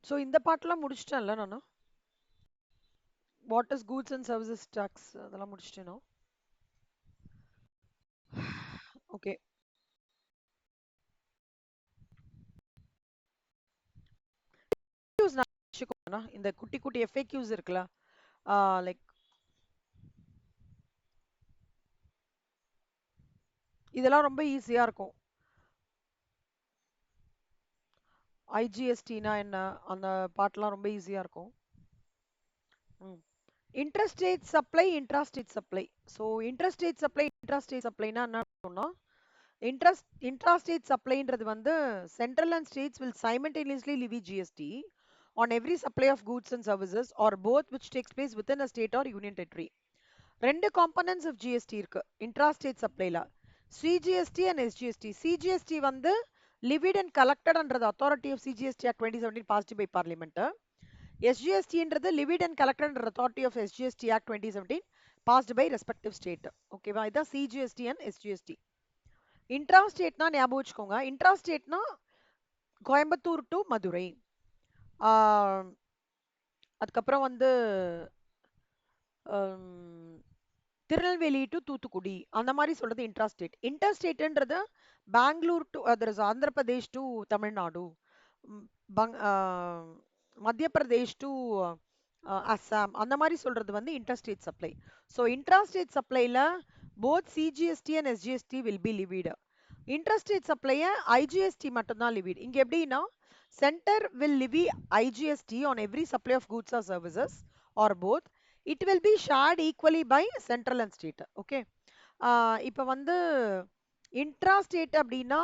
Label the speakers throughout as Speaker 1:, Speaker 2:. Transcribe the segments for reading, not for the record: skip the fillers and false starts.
Speaker 1: So இந்த பாட்டெல்லாம் முடிச்சிட்டேன்ல நானு. What is goods and services tax அதெல்லாம் முடிச்சிட்டேனோ. ஓகே. நான் வச்சுக்கோங்கண்ணா. இந்த குட்டி குட்டி எஃப்ஏக்யூஸ் இருக்குல்ல, லைக் இதெல்லாம் ரொம்ப ஈஸியா இருக்கும். ஐஜிஎஸ்டினா என்ன, அந்த பாட்டெல்லாம் ரொம்ப ஈஸியா இருக்கும். Interest rate supply, intrastate supply. So intrastate சப்ளைனா என்ன அர்த்தம்னா, intrastate supplyன்றது வந்து central and states will simultaneously levy GST on every supply of goods and services or both which takes place within a state or union territory. ரெண்டு components of GST இருக்கு intrastate சப்ளைல, CGST and SGST. CGST வந்து levied and collected under the authority of CGST act 2017 passed by parliament. எஸ்ஜிஎஸ்டின்றது levied and collected under authority of SGST act 2017 passed by respective state. ஓகேவா, இதான் CGST and SGST. இன்ட்ராஸ்டேட்னா ஞாபகம் வச்சுக்கோங்க, இன்ட்ராஸ்டேட்னா Coimbatore to Madurai, அதுக்கப்புறம் வந்து Tirunelveli to Thoothukudi, அந்த மாதிரி சொல்றது இன்ட்ராஸ்டேட். இன்டர்ஸ்டேட்ன்றது Bangalore to Andhra Pradesh to Tamil Nadu, Madhya Pradesh to Assam, அந்த மாதிரி சொல்றது வந்து இன்டர்ஸ்டேட் சப்ளை. ஸோ இன்ட்ராஸ்டேட் சப்ளைல both CGST and SGST will be levied. Intrastate சப்ளைய ஐஜிஎஸ்டி மட்டும்தான் லிவிட். இங்க எப்படின்னா, centre will levy IGST on every supply of goods or services or both. It will be shared equally by central and state. ஓகே, இப்போ வந்து intrastate அப்படின்னா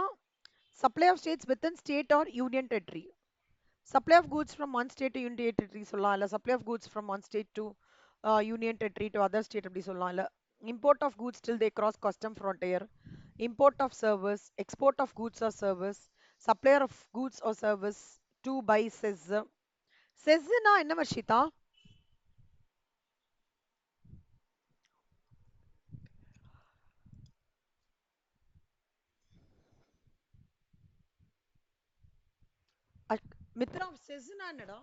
Speaker 1: supply of states within state or union territory. Supply of goods from one state to union territory சொல்லலாம், இல்லை supply of goods from one state to union territory to other state அப்படி சொல்லலாம், இல்லை import of goods till they cross custom frontier, import of service, export of goods or service, supplier of goods or service to by cess. Cessna என்ன Varshitha? Mitra Cessna என்னடா?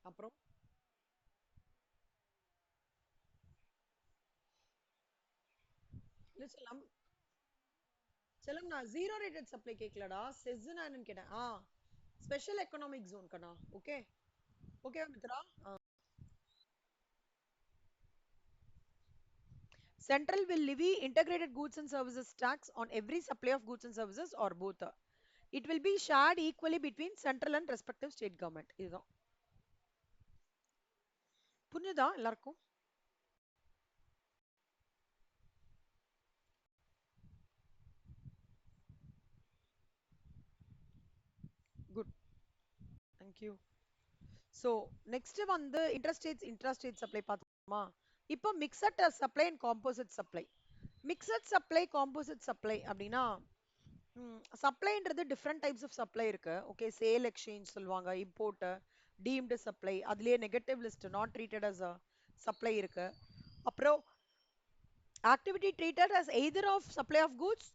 Speaker 1: அப்புறம் இல்ல செல்லம், செல்லம் நான் ஜீரோ ரேட்டட் சப்ளை கேட்கலடா, செஸ்னா என்னன்னு கேட்டேன். ஸ்பெஷல் எக்கனாமிக் ஜோன் கண்ணா. Okay okay Mitra. Central will levy integrated goods and services tax on every supply of goods and services or both. It will be shared equally between central and respective state government. இதுதான் புரிஞ்சுதா எல்லாருக்கும்? Good, thank you. So next வந்து interstate supply பார்த்துக்கோமா. இப்போ mixed supply and composite supply. Mixed supply, composite supply அப்படின்னா, சப்ளைன்றது different types of supply இருக்கு. Okay, sale exchange சொல்லுவாங்க, இம்போர்ட், டீம்டு சப்ளை, அதுலயே negative list not treated as a supply இருக்கு. அப்புறம் activity treated as either of supply of goods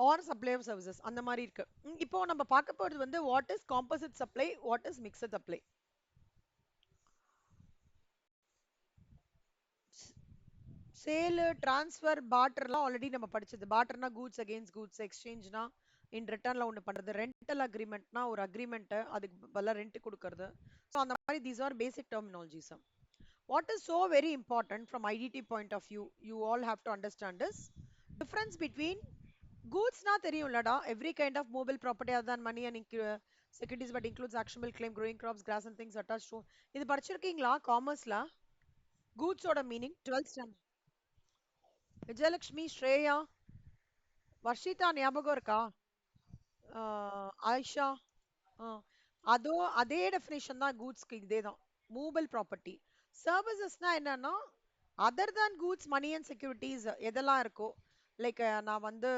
Speaker 1: or supply of services, அந்த மாதிரி இருக்கு. இப்போ நம்ம பார்க்க போறது வந்து what is composite supply, what is mixed supply. Sale, transfer, பார்ட்டர்லாம் ஆல்ரெடி நம்ம படிச்சது. பார்ட்டர்னா கூட்ஸ் அகெயின்ஸ்ட் கூட்ஸ், எக்ஸ்சேஞ்ச்னா இன் ரிட்டர்ன்ல ஒன்று பண்றது, ரெண்டல் அக்ரிமெண்ட்னா ஒரு அக்ரிமெண்ட் அதுக்கு பதிலாக ரெண்ட் கொடுக்கறது. ஸோ அந்த மாதிரி these are basic terminologies. What is so very important from IDT point of view, you all have to understand is difference between goodsனா தெரியும்லடா, every kind of mobile property other than money and securities but includes actionable claim, growing crops, grass and things attached to. இது படிச்சிருக்கீங்களா காமர்ஸ்ல? Goods ஓட meaning 12th standard. Vijayalakshmi, Shreya, Varshitha ஞாபகம் இருக்கா? ஆயிஷா, அதோ அதே definition தான் கூட்ஸ்க்கு, இதே தான் மூவபிள் ப்ராப்பர்ட்டி. சர்வீசஸ்னா என்னன்னா, other than goods, money and securities எதெல்லாம் இருக்கோ, லைக் நான் வந்து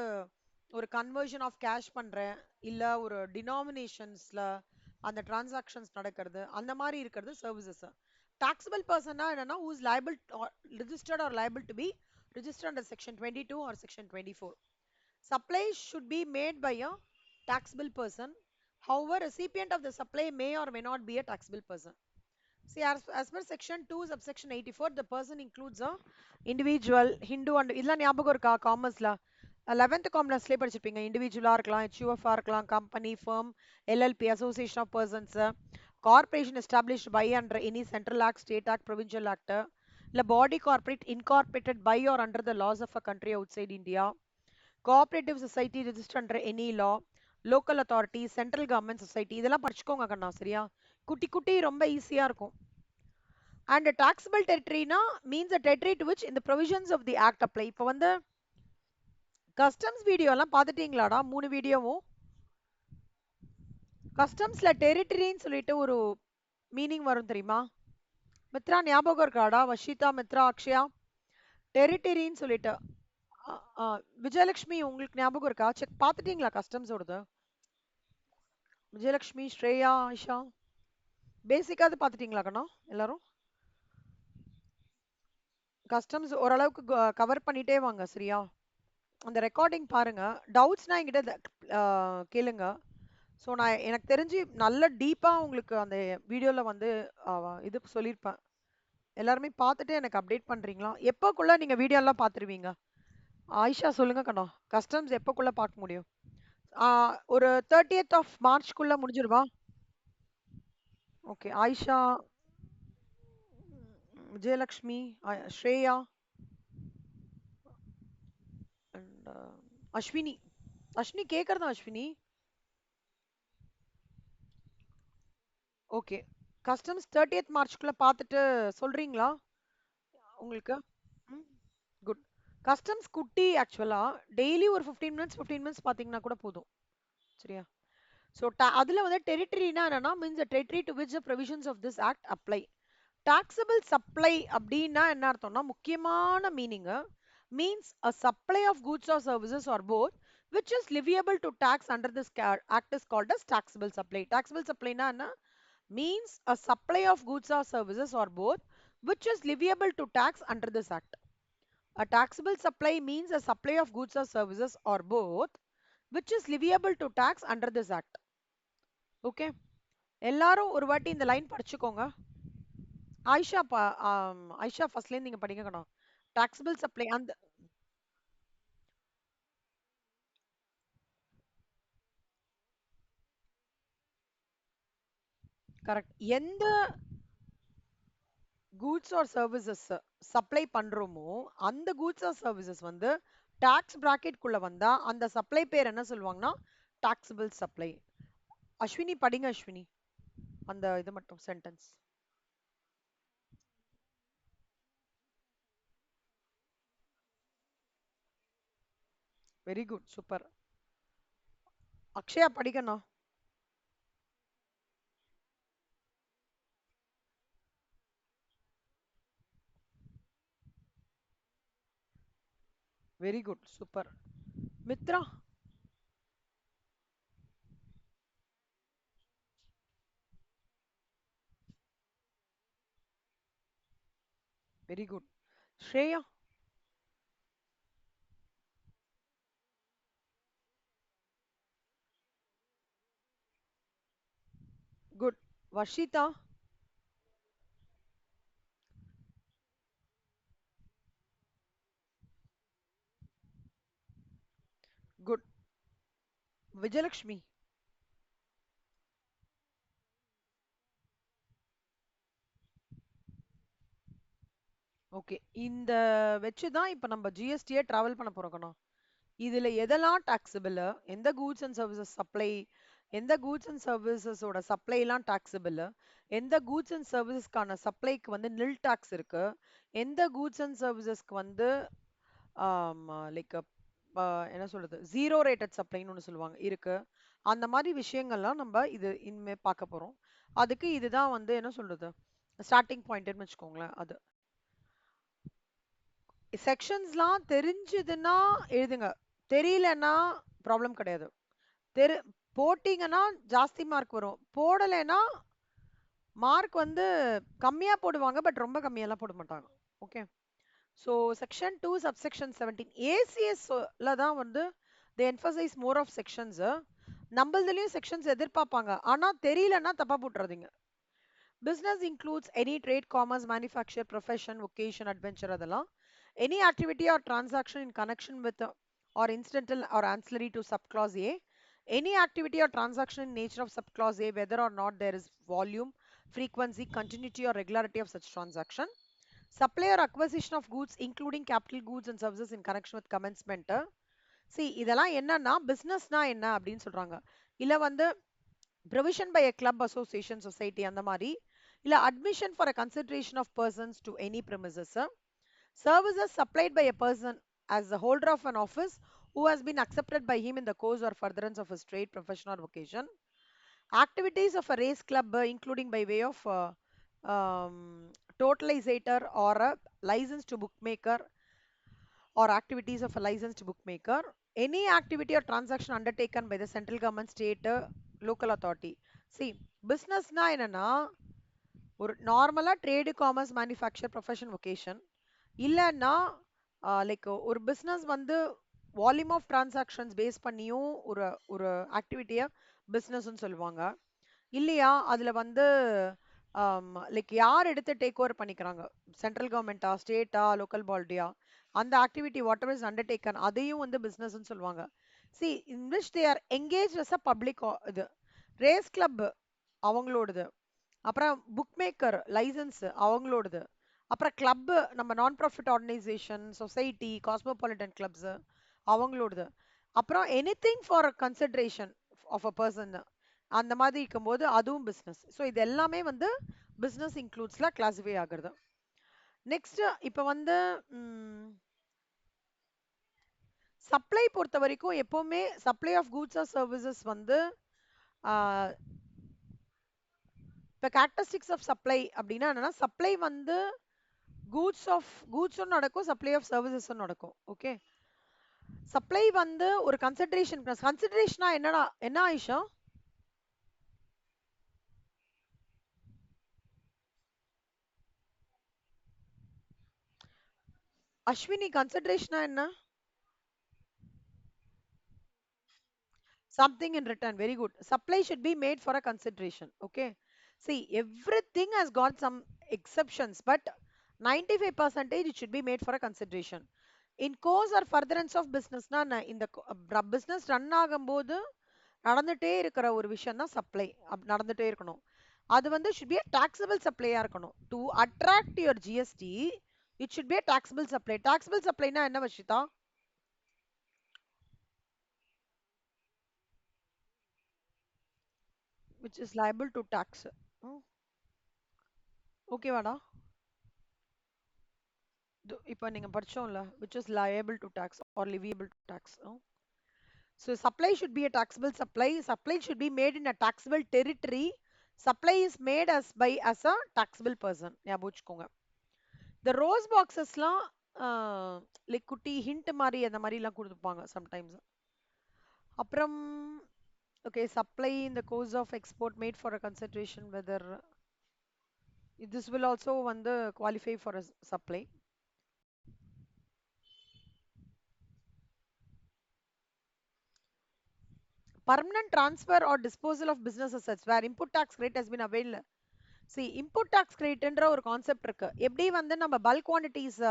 Speaker 1: ஒரு கன்வர்ஷன் ஆஃப் கேஷ் பண்றேன், இல்ல ஒரு டினாமினேஷன்ஸ்ல அந்த டிரான்சாக்ஷன்ஸ் நடக்கிறது, அந்த மாதிரி இருக்கிறது services. taxable person na who is liable or registered or liable to be registered under section 22 or section 24. Supply should be made by a taxable person. However, recipient of the supply may or may not be a taxable person. See, as per section 2, subsection 84, the person includes a individual, Hindu and இதெல்லாம் ஞாபகம் இருக்கா காமர்ஸ்ல 11th காமர்ஸ்லயே படிச்சிருப்பீங்க. இண்டிவிஜுவலா இருக்கலாம், HUF இருக்கலாம், company, firm, LLP, association of persons, corporation established by under any central act, state act, provincial act, இல்ல body corporate incorporated by or under the laws of a country outside India, cooperative society registered under any law, local authority, central government society, இதெல்லாம் படிச்சுக்கோங்க கண்ணா. சரியா? குட்டி குட்டி ரொம்ப ஈஸியா இருக்கும். And a taxable territory na means a territory to which in the provisions of the act apply. இப்போ வந்து கஸ்டம்ஸ் வீடியோ எல்லாம் பார்த்துட்டீங்களாடா? 3 வீடியோவும் கஸ்டம்ஸ்ல டெரிட்டரின்னு சொல்லிட்டு ஒரு மீனிங் வரும் தெரியுமா? மித்ரா ஞாபகம் இருக்காடா? வஷிதா, மித்ரா, அக்ஷயா, டெரிட்டரின்னு சொல்லிட்டு விஜயலட்சுமி உங்களுக்கு ஞாபகம் இருக்கா? செக் பார்த்துட்டீங்களா கஸ்டம்ஸோடது? விஜயலட்சுமி, ஸ்ரேயா, ஆயிஷா பேசிக்காவது பார்த்துட்டீங்களா கண்ணா எல்லாரும்? கஸ்டம்ஸ் ஓரளவுக்கு கவர் பண்ணிட்டே வாங்க. சரியா? அந்த ரெக்கார்டிங் பாருங்க. டவுட்ஸ்னா என்கிட்ட கேளுங்க. ஸோ நான் எனக்கு தெரிஞ்சு நல்ல டீப்பாக உங்களுக்கு அந்த வீடியோவில் வந்து இது சொல்லியிருப்பேன். எல்லாருமே பார்த்துட்டு எனக்கு அப்டேட் பண்ணுறீங்களா? எப்போக்குள்ளே நீங்கள் வீடியோலாம் பார்த்துருவீங்க? ஆயிஷா சொல்லுங்க கண்ணா. கஸ்டம்ஸ் எப்போக்குள்ளே பார்க்க முடியும்? ஒரு 30th of Marchக்குள்ளே முடிஞ்சிருவா? ஓகே. ஆயிஷா, விஜயலக்ஷ்மி, ஸ்ரேயா அண்ட் அஸ்வினி. அஸ்வினி கேட்குறதா அஸ்வினி? ஓகே. கஸ்டம்ஸ் 30th Marchக்குள்ளே பார்த்துட்டு சொல்கிறீங்களா உங்களுக்கு? ம், குட். கஸ்டம்ஸ் குட்டி ஆக்சுவலா டெய்லி ஒரு 15 மினிட்ஸ் பார்த்தீங்கன்னா கூட போதும். சரியா? ஸோ அதில் வந்து டெரிட்டரினா என்னன்னா means territory to which the provisions of this act apply. Taxable supply அப்படின்னா என்ன அர்த்தம்னா முக்கியமான meaning means a supply of goods or services or both which is liable to tax under this act is called as taxable supply. Taxable supply na enna means a supply of goods or services or both which is liable to tax under this act. A taxable supply means a supply of goods or services or both which is liable to tax under this act. Okay? எல்லாரும் ஒரு வாட்டி இந்த line படிச்சுக்கோங்க. ஆயிஷா ஆயிஷா ஃபர்ஸ்ட்ல இருந்து நீங்க படிக்கணும். taxable supply அந்த கரெக்ட். எந்த கூட்ஸ் ஆர் சர்வீசஸ் சப்ளை பண்றோமோ அந்த கூட்ஸ் ஆர் சர்வீசஸ் வந்து டாக்ஸ் பிராக்கெட் குள்ள வந்தா அந்த சப்ளை பேர் என்ன சொல்லுவாங்கன்னா டாக்ஸபிள் சப்ளை. அஸ்வினி படிங்க அஸ்வினி அந்த இது மட்டும் sentence. Very good, super. Akshaya படிக்கணும். Very good, super. Mitra very good. Shreya good. Vashitha good. Vijayalakshmi okay. இந்த வச்சு தான் இப்போ நம்ம ஜிஎஸ்டியை டிராவல் பண்ண போறோம் கண்ணா. இதுல எதெல்லாம் டாக்ஸபிள், எந்த கூட்ஸ் அண்ட் சர்வீசஸ் சப்ளை, எந்த கூட்ஸ் அண்ட் சர்வீசஸோட சப்ளைலாம் டாக்ஸபிள், எந்த கூட்ஸ் அண்ட் சர்வீசஸ்க்கான சப்ளைக்கு வந்து நில் டாக்ஸ் இருக்கு, எந்த கூட்ஸ் அண்ட் சர்வீசஸ்க்கு வந்து லைக் என்ன சொல்றது ஜீரோ ரேட்டட் சப்ளைன்னு ஒன்று சொல்லுவாங்க இருக்கு. அந்த மாதிரி விஷயங்கள்லாம் நம்ம இது இனிமே பார்க்க போறோம். அதுக்கு இதுதான் வந்து என்ன சொல்றது ஸ்டார்டிங் பாயிண்ட்னு வச்சுக்கோங்களேன். அது செக்ஷன்ஸ்லாம் தெரிஞ்சதுன்னா எழுதுங்க, தெரியலன்னா ப்ராப்ளம் கிடையாது. தெரு போட்டிங்கன்னா ஜாஸ்தி மார்க் வரும், போடலைன்னா மார்க் வந்து கம்மியா போடுவாங்க, பட் ரொம்ப கம்மியாலாம் போட மாட்டாங்க. ஓகே. ஸோ செக்ஷன் 2 சப்செக்ஷன் 17 ஏசிஎஸ்ல தான் வந்து they emphasize more of sections. நம்மளதுலயும் செக்ஷன்ஸ் எதிர்பார்ப்பாங்க, ஆனா தெரியலன்னா தப்பா போட்டுறாதீங்க. Business includes any trade, commerce, manufacture, profession, vocation, adventure, அதெல்லாம். Any activity or transaction in connection with or incidental or ancillary to subclause A. Any activity or transaction in nature of subclause A, whether or not there is volume, frequency, continuity, or regularity of such transaction. Supply or acquisition of goods, including capital goods and services in connection with commencement. See, இதெல்லாம் என்னன்னா பிசினஸ்னா என்ன அப்படின்னு சொல்றாங்க. இல்ல வந்து provision by a club, association, society அந்த மாதிரி, இல்ல admission for a consideration of persons to any premises. Services supplied by a person as the holder of an office who has been accepted by him in the course or furtherance of his trade, profession, or vocation. Activities of a race club, including by way of um, totalizator or a license to bookmaker, or activities of a licensed bookmaker. Any activity or transaction undertaken by the central government, state, local authority. See, business na என்னன்னா ஒரு நார்மலா trade, commerce, manufacture, profession, vocation. இல்லைன்னா like ஒரு business வந்து volume of transactions base பண்ணியும் ஒரு ஒரு ஆக்டிவிட்டியை பிஸ்னஸ்ன்னு சொல்லுவாங்க. இல்லையா அதுல வந்து லைக் யார் எடுத்து டேக் ஓவர் பண்ணிக்கிறாங்க, சென்ட்ரல் கவர்மெண்டா, ஸ்டேட்டா, லோக்கல் பால்டியா, அந்த activity what ever is undertaken அதையும் வந்து பிஸ்னஸ்ன்னு சொல்லுவாங்க. See in which they are engage as a public. இது ரேஸ் கிளப் அவங்களோடது, அப்புறம் புக் மேக்கர் லைசன்ஸ் அவங்களோடது, அப்புறம் கிளப் நம்ம non profit organisation, society, cosmopolitan clubs அவங்களோடது, அப்புறம் anything for consideration of a person அந்த மாதிரி இருக்கும்போது அதுவும் பிஸ்னஸ். ஸோ இது எல்லாமே வந்து பிஸ்னஸ் இன்க்ளூட்ஸ்ல கிளாசிஃபை ஆகுறது. நெக்ஸ்ட் இப்போ வந்து சப்ளை பொறுத்த வரைக்கும் எப்பவுமே supply of goods or services வந்து இப்போ கேரக்டரிஸ்டிக்ஸ் ஆஃப் சப்ளை அப்படின்னா என்னன்னா, சப்ளை வந்து கூட்ஸும் நடக்கும், சப்ளை ஆஃப் சர்வீசஸும் நடக்கும். ஓகே. சப்ளை வந்து ஒரு கன்சிடரேஷனா என்னடா என்ன ஆயிஷா? அஸ்வினி, கன்சிடரேஷனா என்ன? Something in return. Very good. Supply should be made for a consideration. Okay. See, everything has got some exceptions, but 95% it should be made for a consideration. In course or furtherance of business, இந்த business run ஆகும்போது நடந்துட்டே இருக்கிற ஒரு விஷயம் தான் supply. நடந்துட்டே இருக்கணும். அது வந்து should be a taxable supply இருக்கணும். To attract your GST, it should be a taxable supply. Taxable supply னா என்ன Vashitha? Which is liable to tax. ஓகேவாடா? இப்போ நீங்க படிச்சோம்ல, which is liable to tax or leviable to tax. So supply should be a taxable supply. Supply should be made in a taxable territory. Supply is made as a taxable person. ஞாபகம் வச்சுக்கோங்க. The rose boxesலாம் like குட்டி hint மாதிரி அந்த மாதிரிலாம் கொடுத்துப்பாங்க sometimes. அப்புறம் okay, supply in the course of export made for a consideration whether this will also வந்து qualify for a supply. Permanent transfer or disposal of business assets where input tax credit has been availed. See, input tax creditன்ற ஒரு concept இருக்கு. எப்படி வந்து நம்ம bulk quantities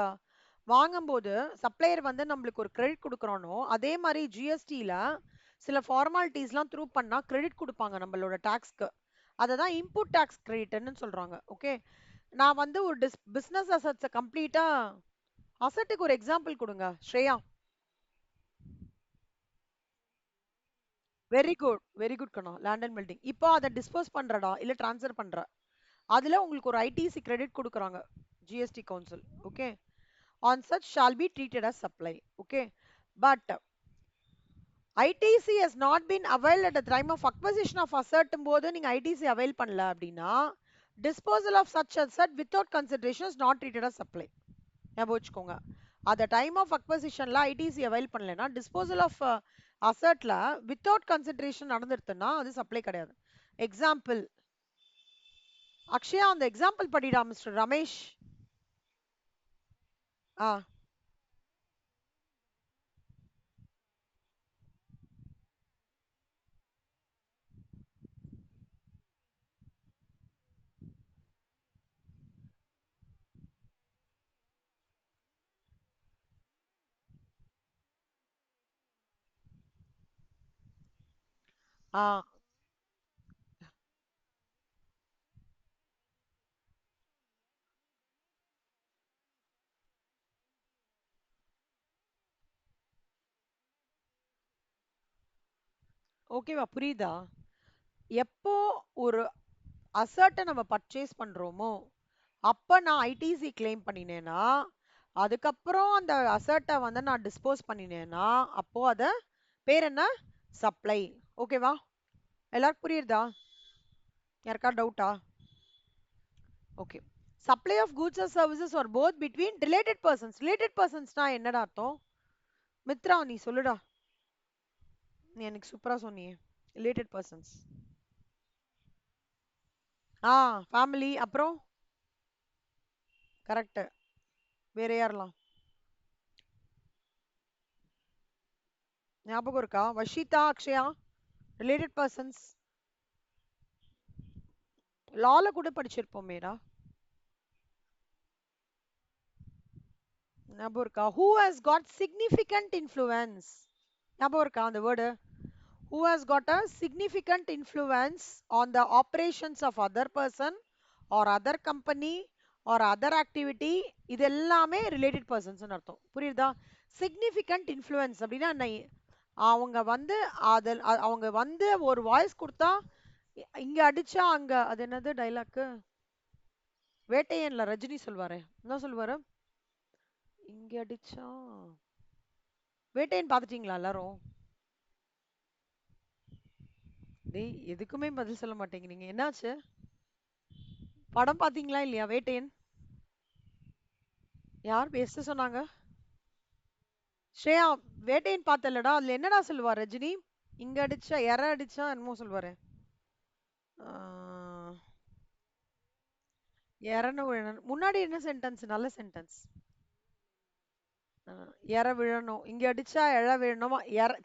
Speaker 1: வாங்கும்போது supplier வந்து நம்மளுக்கு ஒரு கிரெடிட் கொடுக்குறானோ, அதே மாதிரி ஜிஎஸ்டில சில ஃபார்மாலிட்டிஸ்லாம் த்ரூ பண்ணா கிரெடிட் கொடுப்பாங்க நம்மளோட டாக்ஸ்க்கு. அதை தான் இன்புட் டாக்ஸ் கிரெடிட்னு சொல்றாங்க. ஓகே. நான் வந்து ஒரு பிசினஸ் அசட்ஸை கம்ப்ளீட்டா அசட்டுக்கு ஒரு எக்ஸாம்பிள் கொடுங்க Shreya. Very good, very good கண்ணா. லேண்ட் அண்ட் பில்டிங் இப்போ அதை டிஸ்போஸ் பண்றடா இல்ல ட்ரான்ஸ்ஃபர் பண்ற, அதுல உங்களுக்கு ஒரு ஐடிசி கிரெடிட் கொடுக்குறாங்க GST council. Okay. On such shall be treated as supply. Okay. But ITC has not been availed at the time of acquisition of asset போது நீங்க ஐடிசி அவைல் பண்ணல அப்படின்னா disposal of such asset without consideration is not treated as supply. ஞாபகம் வச்சுக்கோங்க. at the time of acquisitionல ITC avail பண்ணலனா disposal of assetல without consideration நடந்துருதுன்னா அது சப்ளை கிடையாது. எக்ஸாம்பிள் அக்ஷயா அந்த எக்ஸாம்பிள் படிடா மிஸ்டர் ரமேஷ். ஆ ஆ ஓகேவா, புரியுதா? எப்போ ஒரு அசர்ட்டை நம்ம பர்ச்சேஸ் பண்றோமோ அப்ப நான் ஐடிசி கிளைம் பண்ணினேன்னா, அதுக்கப்புறம் அந்த அசர்ட்டை வந்து நான் டிஸ்போஸ் பண்ணினேன்னா, அப்போ அத பேர் என்ன? சப்ளை. ஓகேவா? எல்லாருக்கும் புரியுதா? யாருக்கா டவுட்டா? Okay. Supply of goods or services or both between related persons. Related பர்சன்ஸ்னா என்னடா அர்த்தம்? மித்ரா நீ சொல்லுடா. நீ எனக்கு சூப்பரா சொன்னியே. Related persons. ஆ ஃபேமிலி அப்புறம் கரெக்ட். வேற யாரெல்லாம் ஞாபகம் இருக்கா? Vashitha, Akshaya related persons. லால கூட படிச்சிருப்போமேடா. ஞாபகம் இருக்கா? Who has got significant influence? ஞாபகம் இருக்கா அந்த word? Who has got a significant influence on the operations of other person or other company R other activity. இது எல்லாமே ரிலேட்டட் பர்சன்ஸ் அர்த்தம். புரியுதா? சிக்னிஃபிகண்ட் இன்ஃப்ளூயன்ஸ் அப்படின்னா அவங்க வந்து அவங்க வந்து ஒரு வாய்ஸ் கொடுத்தா இங்க அடிச்சா அங்க அது என்னது டைலாக்கு? வேட்டையன்ல ரஜினி சொல்வாரு. என்ன சொல்வாரு? இங்க அடிச்சா வேட்டையன் பாத்துட்டீங்களா எல்லாரும்? டேய் எதுக்குமே பதில் சொல்ல மாட்டேங்கிறீங்க, என்னாச்சு? படம் பாத்தீங்களா இல்லையா வேட்டையன்? யார் பேச சொன்னாங்க? ஸ்ரேயா, வேட்டையன் பார்த்தல்லடா, அதுல என்னடா சொல்லுவா ரஜினி? இங்க அடிச்சா அடிச்சா என்னமோ சொல்வாரு. ஆஹ், எறன்னு விழணும் முன்னாடி என்ன சென்டென்ஸ்? நல்ல சென்டென்ஸ். எற விழணும், இங்க அடிச்சா விழணுமா,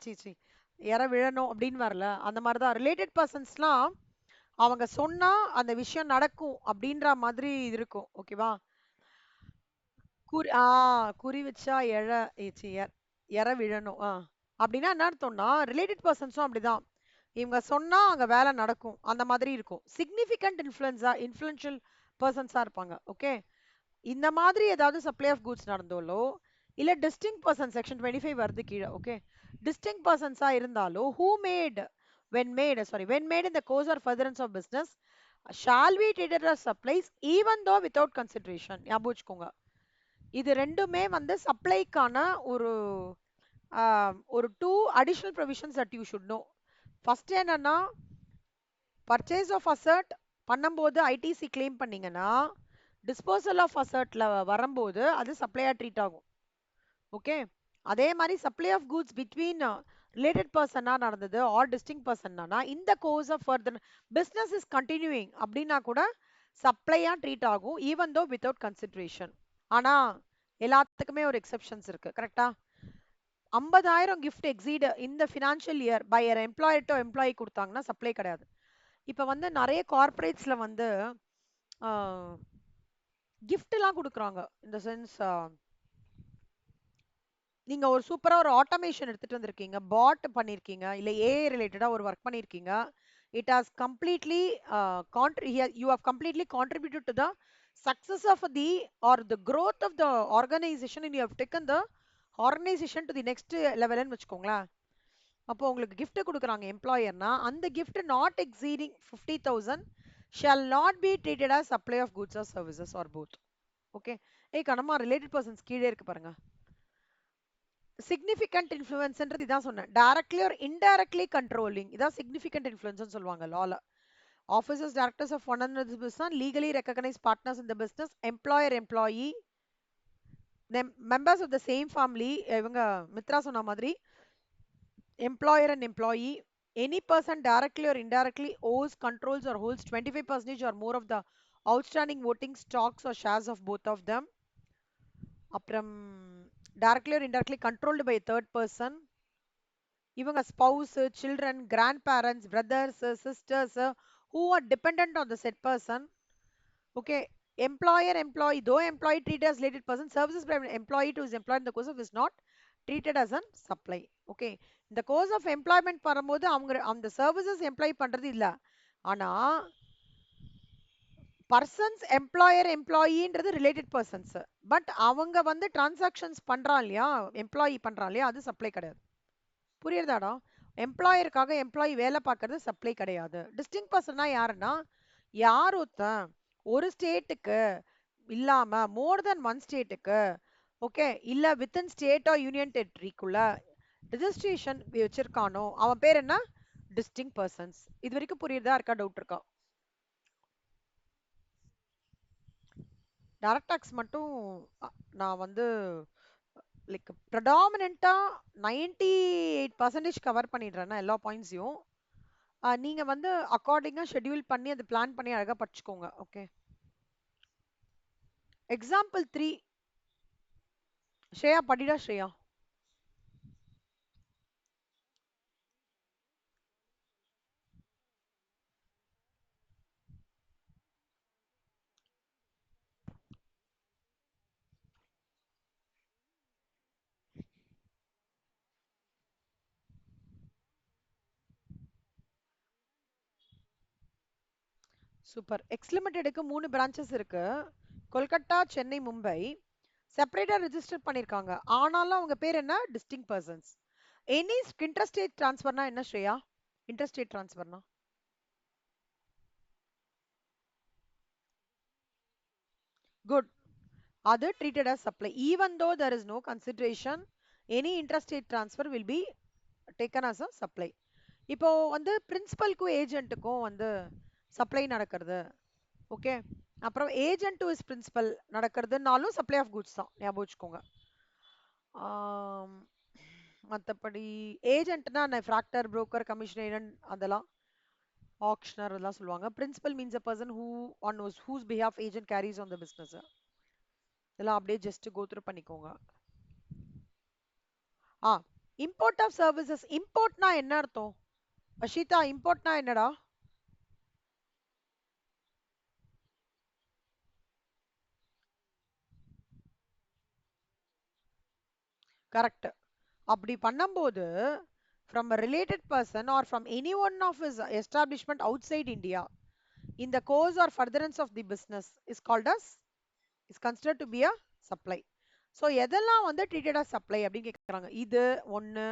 Speaker 1: சீ எற விழணும் அப்படின்னு வரல. அந்த மாதிரிதான் ரிலேட்டட் பர்சன்ஸ்லாம் அவங்க சொன்னா அந்த விஷயம் நடக்கும் அப்படின்ற மாதிரி இருக்கும். ஓகேவா? குறி வச்சா எற விழணும். அப்படின்னா என்ன அர்த்தம்னா ரிலேட்டட் பர்சன்ஸும் அப்படிதான். இவங்க சொன்னா அங்க வேலை நடக்கும் அந்த மாதிரி இருக்கும். சிக்னிஃபிகண்ட் இன்ஃப்ளூயன்ஷியல் பர்சன்ஸா இருப்பாங்க. ஓகே. இந்த மாதிரி ஏதாவது சப்ளை ஆஃப் கூட்ஸ் நடந்தாலோ இல்ல டிஸ்டிங் பர்சன் செக்ஷன் 25 வருது கீழே. ஓகே. டிஸ்டிங் பர்சன்ஸா இருந்தாலோ who made when made in the course or furtherance of business shall be treated as supplies even though without consideration. ஞாபகம் வச்சுக்கோங்க. இது ரெண்டுமே வந்து சப்ளைக்கான ஒரு ஒரு two additional provisions that you should know. First என்னன்னா, பர்ச்சேஸ் ஆஃப் அசர்ட் பண்ணும்போது ஐடிசி கிளைம் பண்ணீங்கன்னா டிஸ்போசல் ஆஃப் அசர்ட்ல வரும்போது அது சப்ளையா ட்ரீட் ஆகும். ஓகே. அதே மாதிரி supply of goods between related பர்சனா நடந்தது ஆர் டிஸ்டிங் பர்சன்னா இந்த course of further business is continuing அப்படின்னா கூட சப்ளையா ட்ரீட் ஆகும் ஈவன் தோ வித்தவுட் கன்சிடரேஷன். ஆனா எல்லாத்துக்குமே ஒரு எக்ஸெப்ஷன்ஸ் இருக்கு. கரெக்டா? 50,000 கிஃப்ட் எக்ஸீட் இந்த financial year by employer to employee கொடுத்தாங்கன்னா சப்ளை கிடையாது. இப்ப வந்து நிறைய கார்பரேட்ஸ்ல வந்து கிஃப்ட் எல்லாம் கொடுக்குறாங்க. இந்த சென்ஸ் நீங்க ஒரு சூப்பரா ஒரு ஆட்டோமேஷன் எடுத்துட்டு வந்திருக்கீங்க, பாட் பண்ணிருக்கீங்க, இல்ல ஏஐ ரிலேட்டடா ஒரு ஒர்க் பண்ணிருக்கீங்க. It has completely you have completely contributed to the success of the or the growth of the organisation and you have taken the organisation to the next லெவல்னு வச்சுக்கோங்களேன். அப்போ உங்களுக்கு gift கொடுக்குறாங்க எம்ப்ளாயர்னா அந்த gift not exceeding 50,000 shall not be treated as supply of goods or services or both. Okay. ஏய் கனமா related persons கீழே இருக்கு பாருங்க. சிக்னிஃபிகண்ட் இன்ஃப்ளூயன்ஸ்ன்றது இதான் சொன்னேன். டைரக்ட்லி ஆர் இன்டைரக்ட்லி கண்ட்ரோலிங் இதான் சிக்னிஃபிகண்ட் இன்ஃப்ளூயன்ஸ்னு சொல்லுவாங்க லால. Officers directors of one and business legally recognise partners in the business employer employee members of the same family. இவங்க மித்ரா சொன்ன மாதிரி employer and employee, any person directly or indirectly owes, controls or holds 25% or more of the outstanding voting stocks or shares of both of them. அப்புறம் directly or indirectly controlled by a third person. இவங்க spouse, children, grandparents, brothers, sisters who are dependent on the said person. Okay, employer, employee, though employee treated as related person, services by an employee to his employer in the course of is not treated as an supply. Okay, இந்த course of employment வரும்போது அவங்க அந்த services employ பண்றது இல்ல, ஆனா persons employer எம்ப்ளாயின்றது related persons. But அவங்க வந்து டிரான்சாக்ஷன்ஸ் பண்றான் இல்லையா, எம்ப்ளாயி பண்றான் இல்லையா, அது சப்ளை கிடையாது. புரியுறதாடா? எம்ப்ளாயருக்காக எம்ப்ளாயி வேலை பார்க்கறது சப்ளை கிடையாது. டிஸ்டிங் பர்சன்னா யாருன்னா, யார் ஒருத்தன் ஒரு ஸ்டேட்டுக்கு இல்லாம மோர் தென் ஒன் ஸ்டேட்டுக்கு, ஓகே, இல்ல வித்தின் ஸ்டேட் ஆர் யூனியன் டெரிட்டரிக்குள்ள ரெஜிஸ்ட்ரேஷன் வச்சிருக்கானோ அவன் பேர் என்ன? Distinct persons. இது வரைக்கும் புரியுறதா? இருக்கா டவுட் இருக்கா? டைரக்ட் டாக்ஸ் மட்டும் நான் வந்து லைக் ப்ரெடாமினெண்டா 98% கவர் பண்ணிடுறேன்னா எல்லா பாயிண்ட்ஸையும். நீங்க வந்து அக்கார்டிங்கா ஷெட்யூல் பண்ணி அது பிளான் பண்ணி அழகா படிச்சுக்கோங்க. Okay, example 3. ஸ்ரேயா படிடா ஸ்ரேயா. சூப்பர். எக்ஸ் லிமிடெடுக்கு 3 பிரான்ச்சஸ் இருக்கு, கொல்கத்தா, சென்னை, மும்பை. செப்பரேட்டா ரெஜிஸ்டர் பண்ணிருக்காங்க, ஆனாலும் அவங்க பேர் என்ன? Distinct persons. எனி இன்டர்ஸ்டேட் டிரான்ஸ்ஃபர்னா என்ன ஸ்ரேயா? இன்டர்ஸ்டேட் டிரான்ஸ்ஃபர்னா குட், அது treated as supply even though there is no consideration. Any interstate transfer will be taken as a supply. இப்போ வந்து பிரின்சிபல்க்கும் ஏஜென்ட்டுக்கும் வந்து சப்ளை நடக்கிறது, ஓகே, அப்புறம் ஏஜென்ட் டு இஸ் பிரின்சிபல் நடக்கிறதுனாலும் சப்ளை ஆஃப் குட்ஸ் தான், ஞாபகம் வச்சுக்கோங்க. மற்றபடி ஏஜென்ட்னா ஃப்ராக்டர், புரோக்கர், கமிஷன் ஏஜென்ட், அதெல்லாம் ஆக்ஷனர் அதெல்லாம் சொல்லுவாங்க. Principal means a person who on whose behalf agent carries on the business. இதெல்லாம் அப்படியே ஜஸ்ட் கோ த்ரூ பண்ணிக்கோங்க. ஆ, இம்போர்ட் ஆஃப் சர்வீசஸ். இம்போர்ட்னா என்ன அர்த்தம் அஷிதா? இம்போர்ட்னா என்னடா? கரெக்ட். அப்படி பண்ணும்போது from a related person or from any one of his establishment outside India in the course or furtherance of the business is called as, is considered to be a supply. So எதெல்லாம் வந்து treated as supply அப்படின்னு கேட்குறாங்க. இது ஒன்று,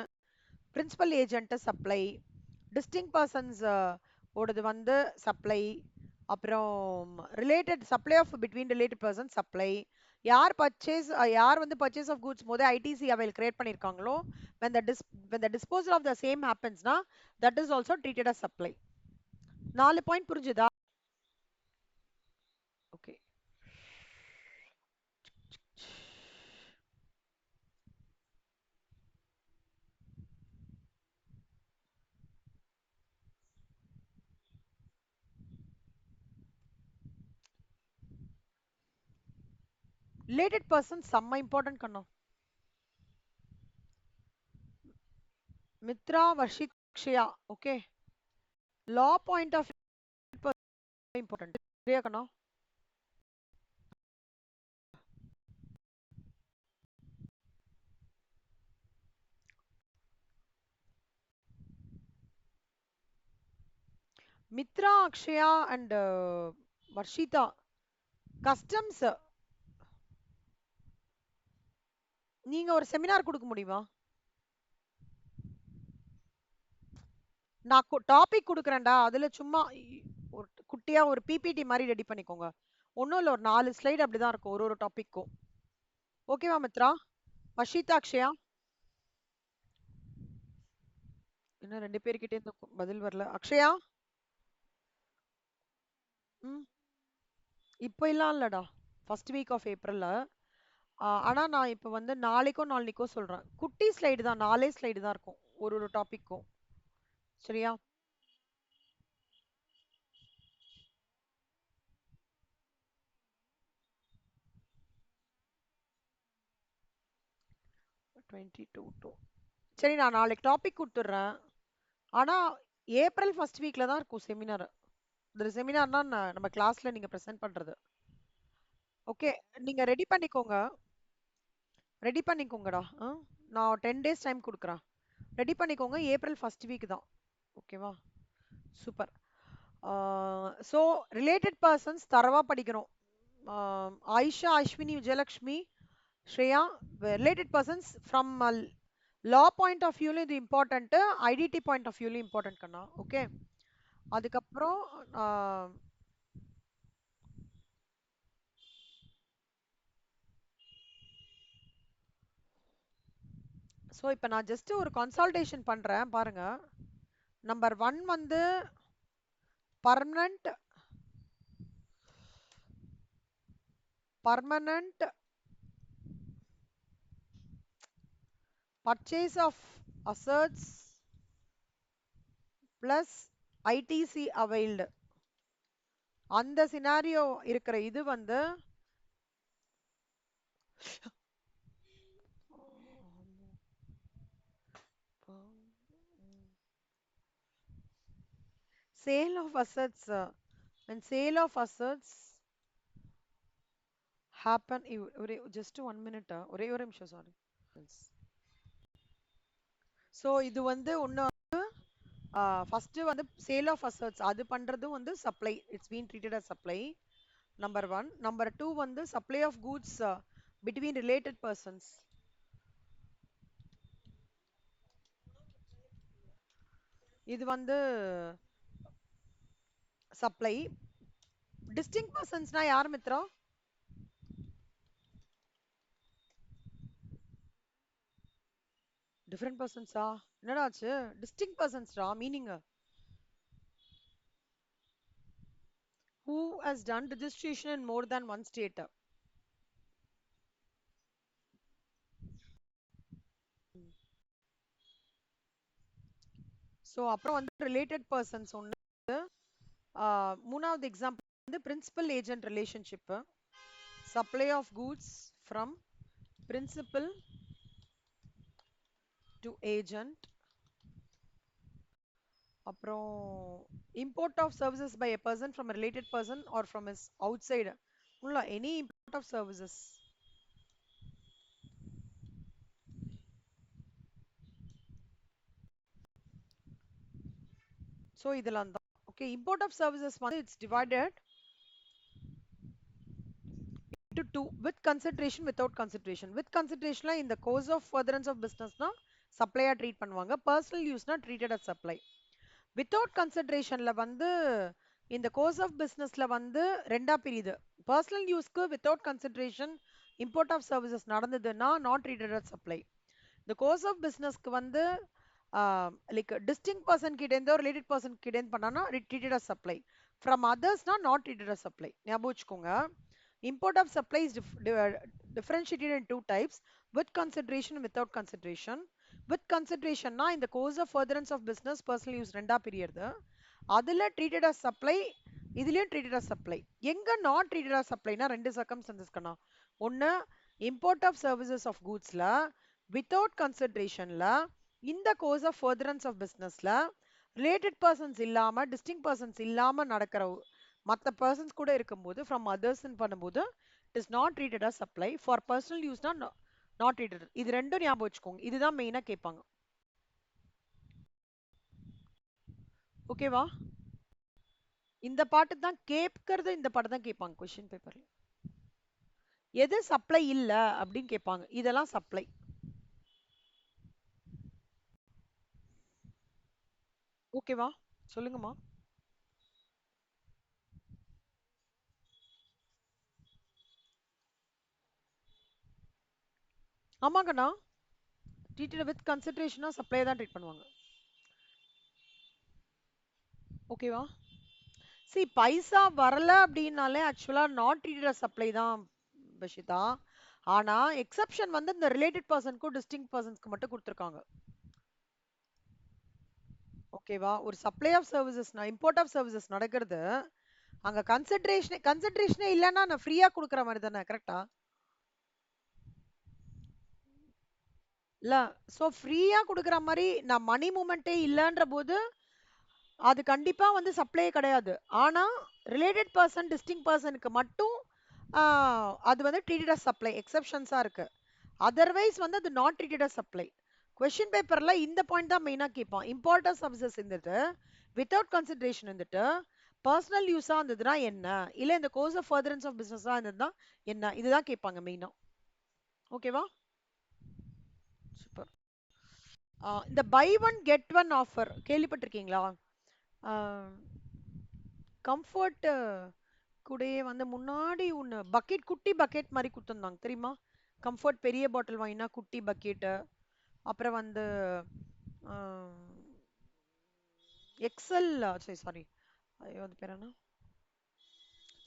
Speaker 1: principal agent supply, distinct persons ஓடது வந்து supply, அப்புறம் related supply of between related person supply. யார் பர்ச்சேஸ், யார் வந்து பர்ச்சேஸ் ஆஃப் கூட்ஸ் போது ஐடிசி அவைல் கிரியேட் பண்ணிருக்காங்களோ when the when the disposal of the same happens na, that is also treated as supply. 4 point புரிஞ்சுதா? Okay, related person செம்ம important கண்ணா. Mithra, Varshith, Akshaya. Okay, law point of important. சரியா கண்ணா? Mithra, Akshaya and Varshitha, customs நீங்க ஒரு seminar கொடுக்க முடியுமா? நான் டாபிக் கொடுக்குறேன்டா, அதுல சும்மா ஒரு குட்டியா ஒரு பிபிடி மாதிரி ரெடி பண்ணிக்கோங்க. ஒன்றும் இல்லை, ஒரு 4 ஸ்லைடு அப்படிதான் இருக்கும் ஒரு ஒரு டாபிக்கும். ஓகேவா மித்ரா? வர்ஷிதா, அக்ஷயா, இன்னும் 2 பேர்கிட்ட இருந்து பதில் வரல. அக்ஷயா? ம், இப்போ இல்ல இல்லடா, ஃபர்ஸ்ட் வீக் ஆஃப் ஏப்ரல்ல. ஆனா நான் இப்போ வந்து நாளைக்கோ நாளைக்கோ சொல்றேன். குட்டி ஸ்லைடு தான், 4 ஸ்லைடு தான் இருக்கும் ஒரு ஒரு டாபிக்கும். சரியா? 22 to சரி நான் நாளைக்கு டாபிக் கொடுத்துட்றேன். ஆனா ஏப்ரல் ஃபர்ஸ்ட் வீக்ல தான் இருக்கும் செமினார். இந்த செமினார்னா நம்ம கிளாஸ்ல நீங்க ப்ரெசென்ட் பண்றது. ஓகே, நீங்க ரெடி பண்ணிக்கோங்கடா. நான் 10 டேஸ் டைம் கொடுக்குறேன். ரெடி பண்ணிக்கோங்க, ஏப்ரல் ஃபர்ஸ்ட் வீக் தான். ஓகேவா? சூப்பர். ஸோ ரிலேட்டட் பர்சன்ஸ் தரவா படிக்கணும். Ayesha, Ashwini, Vijayalakshmi, Shreya, related persons from law point of வியூல இது இம்பார்ட்டன்ட், ஐடிடி பாயிண்ட் ஆஃப் வியூல இம்பார்ட்டன்ட் கண்ணா. ஓகே, அதுக்கப்புறம் ஸோ இப்போ நான் ஜஸ்ட் ஒரு கன்சல்டேஷன் பண்றேன் பாருங்க. நம்பர் 1 வந்து permanent purchase of assets plus ITC availed. அந்த சினாரியோ இருக்கிற இது வந்து sale of assets when sale of assets happen just 1 minute ஒரே ஒரு நிமிஷம் சாரி. ஸோ இது வந்து ஒன்று ஃபர்ஸ்ட் வந்து சேல் ஆஃப் அசட்ஸ் அது பண்றதும் வந்து supply, it's been treated as supply. Number 1. Number 2 வந்து supply of goods between related persons. இது வந்து சப்ளை. டிஸ்டிங் பர்சன்ஸ்னா யார் மித்ரா? டிஃபரெண்ட் பர்சன்ஸா? என்னடா ஆச்சு? டிஸ்டிங் பர்சன்ஸ்டா meaning who has done registration in more than one state. So அப்புறம் வந்து ரிலேட்டட் பர்சன்ஸ் ஒன்று. மூணாவது எக்ஸாம்பிள் வந்து principal agent relationship, supply of goods from principal to agent. அப்புறம் import of services by a person from a related person or from his outside, உள்ள any import of services. So இதெல்லாம் தான். Okay, import of services வந்து it's divided into two, with consideration without consideration. With consideration in the course of furtherance of business னா சப்ளையா treat பண்ணுவாங்க, personal யூஸ்னா treated as supply. Without கன்சிடரேஷன்ல வந்து இந்த கோர்ஸ் ஆஃப் பிசினஸ்ல வந்து ரெண்டா பிரியுது. பர்சனல் யூஸ்க்கு without consideration import of services நடந்ததுன்னா நாட் ட்ரீட்டட் அஸ் சப்ளை. இந்த கோர்ஸ் ஆஃப் பிசினஸ்க்கு வந்து லைக் டிஸ்டிங் பர்சன் கிட்ட இருந்தோ ரிலேட்டட் பர்சன் கிட்ட இருந்து பண்ணானா ட்ரீட்டட் அஸ் சப்ளை. ஃப்ரம் அதர்ஸ்னா நாட் ட்ரீட்டட் அஸ் சப்ளை. ஞாபகம் வச்சுக்கோங்க. Import of supply is differentiated in two types, with consideration and without consideration. With consideration னா இந்த course of furtherance of business personal use ரெண்டா பிரியறது. அதுல treated as supply, இதுலயும் treated as supply. எங்க not treated as supply னா ரெண்டு circumstances கண்ணா. ஒன்னு import of services of goodsல without considerationல இந்த கோர்ஸ் ஆஃப் furtherance of businessல ரிலேட்டட் பர்சன்ஸ் இல்லாம டிஸ்டிங் பர்சன்ஸ் இல்லாம நடக்கிற மற்ற பர்சன்ஸ் கூட இருக்கும்போது ஃப்ரம் அதர்ஸ் பண்ணும்போது it is not treated as supply. For personal யூஸ்னா நாட் ட்ரீட்டட். இது ரெண்டும் ஞாபகம் வச்சுக்கோங்க, இதுதான் மெயினா கேட்பாங்க. ஓகேவா? இந்த பாட்டு தான் கேட்கறது, இந்த பாட்டு தான் கேட்பாங்க கொஸ்டின் பேப்பர்ல. எது சப்ளை இல்ல அப்படின்னு கேட்பாங்க, இதெல்லாம் சப்ளை. ஓகேவா? சொல்லுங்கம்மா. ஆமாங்கண்ணா, ட்ரீட்டட் வித் கன்சிடரேஷனா சப்ளை தான் ட்ரீட் பண்ணுவாங்க. ஓகேவா? சி பைசா வரல அப்படின்னாலே ஆக்சுவலா நாட் ட்ரீட்டட் சப்ளை தான் பஷிதா. ஆனா எக்ஸெப்ஷன் வந்து இந்த ரிலேட்டட் பர்சனுக்கும் டிஸ்டிங் பர்சன்ஸ்க்கு மட்டும் கொடுத்துருக்காங்க. ஓகேவா? ஒரு supply of services import of services நடக்கிறது, அங்க கன்சிடரேஷனே இல்லைன்னா நான் ஃப்ரீயா கொடுக்குற மாதிரி தானே, கரெக்டா? இல்ல. சோ ஃப்ரீயா குடுக்குற மாரி நான் மணி மூவ்மெண்ட்டே இல்லன்ற போது அது கண்டிப்பா வந்து சப்ளையே கிடையாது. ஆனா ரிலேட்டட் பர்சன் டிஸ்டிங்க்ட் பர்சனுக்கு மட்டும் அது வந்து ட்ரீட்டட் அஸ் சப்ளை எக்ஸெப்ஷன்ஸா இருக்கு. அதர்வைஸ் வந்து அது not treated as supply. Question பேப்பர்ல இந்த பாயிண்ட் தான் மெயினா கேட்பான். இம்பார்ட்டன்ட் சர்வீசஸ் இருந்துட்டு வித்தவுட் கன்சிடரேஷன் இருந்துட்டு பர்சனல் யூஸா இருந்ததுன்னா என்ன, இல்ல இந்த கோர்ஸ் ஆஃப் ஃபர்தரன்ஸ் ஆஃப் பிசினஸா இருந்ததுன்னா என்ன, இதுதான் கேட்பாங்க மெயினா. ஓகேவா? சூப்பர். இந்த buy one get one offer கேள்விப்பட்டிருக்கீங்களா? கம்ஃபர்ட் கூடயே வந்து முன்னாடி ஒன்று பக்கெட், குட்டி பக்கெட் மாதிரி கொடுத்துருந்தாங்க தெரியுமா? கம்ஃபர்ட் பெரிய பாட்டில் வாங்கினா குட்டி பக்கெட்டு. அப்புறம் வந்து எக்ஸல், சரி சாரி, ஐயோ அது பேர் என்ன,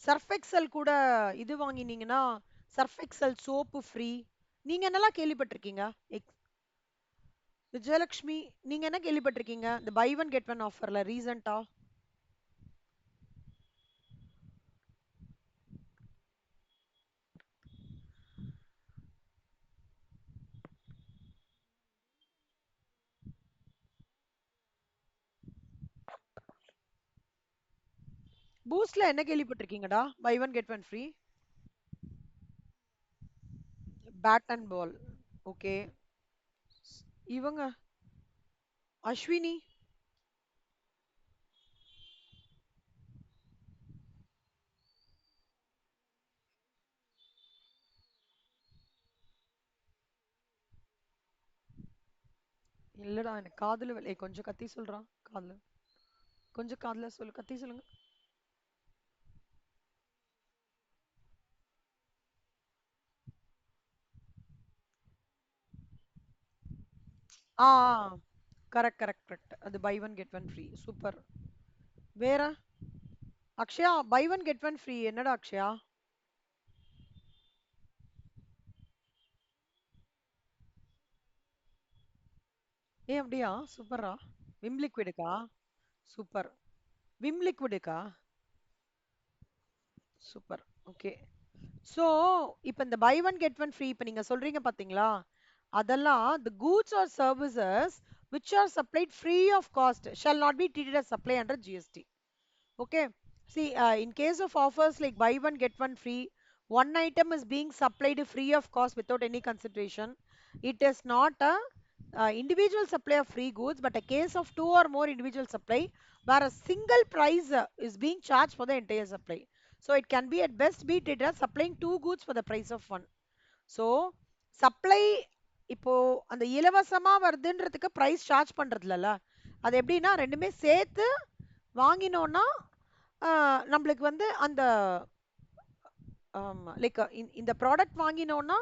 Speaker 1: சர்ஃப் எக்ஸல் கூட இது வாங்கினீங்கன்னா சர்ஃப் எக்ஸல் சோப்பு ஃப்ரீ. நீங்க என்னெல்லாம் கேள்விப்பட்டிருக்கீங்க? விஜயலட்சுமி, நீங்க என்ன கேள்விப்பட்டிருக்கீங்க இந்த பை ஒன் கெட் ஒன் ஆஃபர்ல ரீசன்ட்டா? பூஸ்ட்ல என்ன கேள்விப்பட்டிருக்கீங்கடா buy one get one free? Bat and ball. Okay. இவங்க அஸ்வினி. இல்லடா எனக்கு காதுல கொஞ்சம் கத்தி சொல்றான் காதுல. கொஞ்சம் காதுல சொல்லு, கத்தி சொல்லுங்க. ஆ கரெக்ட் கரெக்ட் கரெக்ட், அது buy one get one free. Super. வேற? Akshaya, buy one get one free என்னடா அக்ஷயா? ஏ அப்படியா? சூப்பரா. விம் லிக்விடுக்கா? சூப்பர். விம் லிக்விடுக்கா? சூப்பர். ஓகே. ஸோ இப்போ இந்த buy one get one free இப்போ நீங்க சொல்றீங்க பாத்தீங்களா, அதெல்லாம் the goods or services which are supplied free of cost shall not be treated as supply under GST. Okay. See, in case of offers like buy one get one free, one item is being supplied free of cost without any consideration. It is not a individual supply of free goods, but a case of two or more individual supply where a single price is being charged for the entire supply. So it can be at best be treated as supplying two goods for the price of one. So supply இப்போ அந்த இலவசமா வருதுன்றதுக்கு price charge பண்றது இல்லல, அது எப்படின்னா ரெண்டுமே சேர்த்து வாங்கினோம்னா நம்மளுக்கு வந்து அந்த லைக் இந்த ப்ராடக்ட் வாங்கினோம்னா